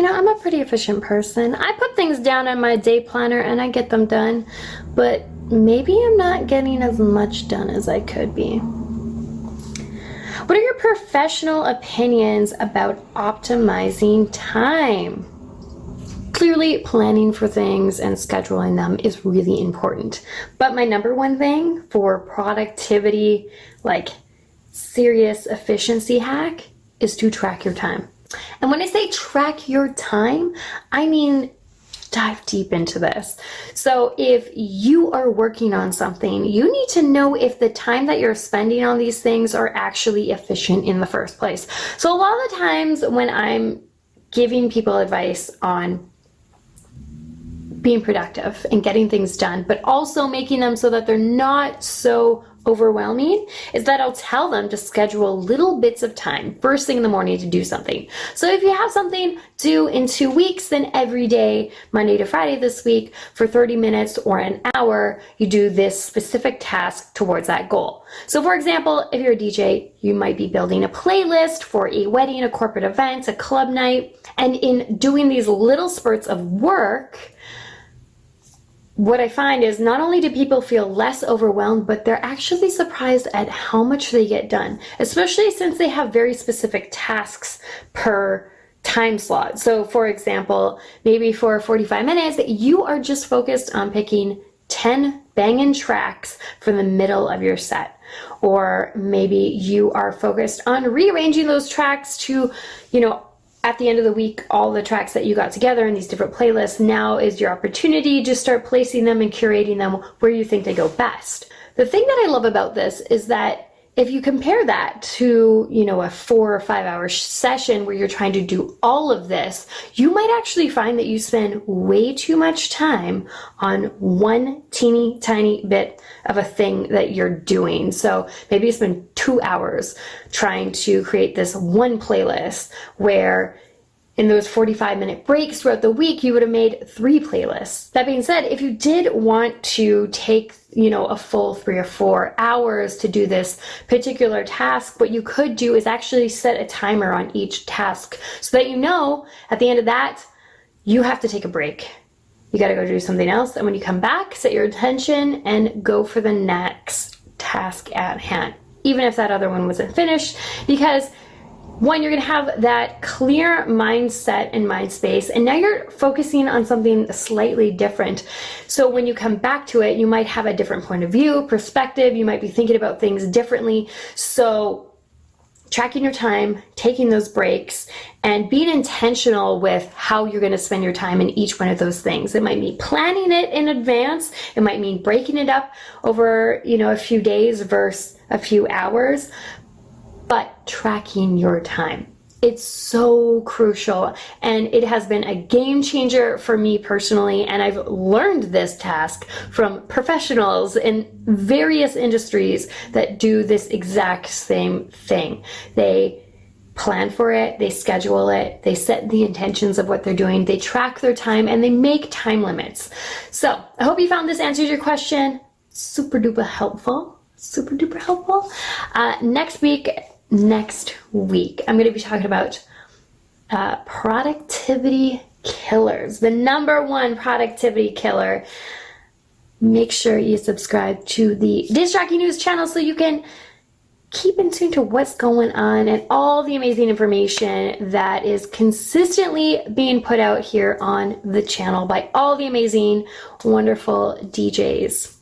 I'm a pretty efficient person. I put things down on my day planner and I get them done, but maybe I'm not getting as much done as I could be. What are your professional opinions about optimizing time? Clearly, planning for things and scheduling them is really important. But my number one thing for productivity, like serious efficiency hack, is to track your time. And when I say track your time, I mean dive deep into this. So if you are working on something, you need to know if the time that you're spending on these things are actually efficient in the first place. So a lot of the times when I'm giving people advice on being productive and getting things done, but also making them so that they're not so overwhelming, is that I'll tell them to schedule little bits of time first thing in the morning to do something. So if you have something due in 2 weeks, then every day, Monday to Friday this week, for 30 minutes or an hour, you do this specific task towards that goal. So for example, if you're a DJ, you might be building a playlist for a wedding, a corporate event, a club night, and in doing these little spurts of work, what I find is not only do people feel less overwhelmed, but they're actually surprised at how much they get done, especially since they have very specific tasks per time slot. So for example, maybe for 45 minutes, you are just focused on picking 10 banging tracks for the middle of your set. Or maybe you are focused on rearranging those tracks to, at the end of the week, all the tracks that you got together in these different playlists, now is your opportunity to start placing them and curating them where you think they go best. The thing that I love about this is that if you compare that to, a 4 or 5 hour session where you're trying to do all of this, you might actually find that you spend way too much time on one teeny tiny bit of a thing that you're doing. So maybe you spend 2 hours trying to create this one playlist where in those 45-minute breaks throughout the week, you would have made 3 playlists. That being said, if you did want to take, a full 3 or 4 hours to do this particular task, what you could do is actually set a timer on each task so that at the end of that, you have to take a break. You got to go do something else. And when you come back, set your intention and go for the next task at hand, even if that other one wasn't finished, because one, you're going to have that clear mindset and mind space, and now you're focusing on something slightly different. So when you come back to it, you might have a different point of view, perspective, you might be thinking about things differently. So tracking your time, taking those breaks, and being intentional with how you're going to spend your time in each one of those things. It might mean planning it in advance. It might mean breaking it up over, a few days versus a few hours. But tracking your time, it's so crucial, and it has been a game changer for me personally, and I've learned this task from professionals in various industries that do this exact same thing. They plan for it, they schedule it, they set the intentions of what they're doing, they track their time, and they make time limits. So I hope you found this answers your question. Super duper helpful. Next week, I'm going to be talking about productivity killers. The number one productivity killer. Make sure you subscribe to the Distracting News channel so you can keep in tune to what's going on and all the amazing information that is consistently being put out here on the channel by all the amazing, wonderful DJs.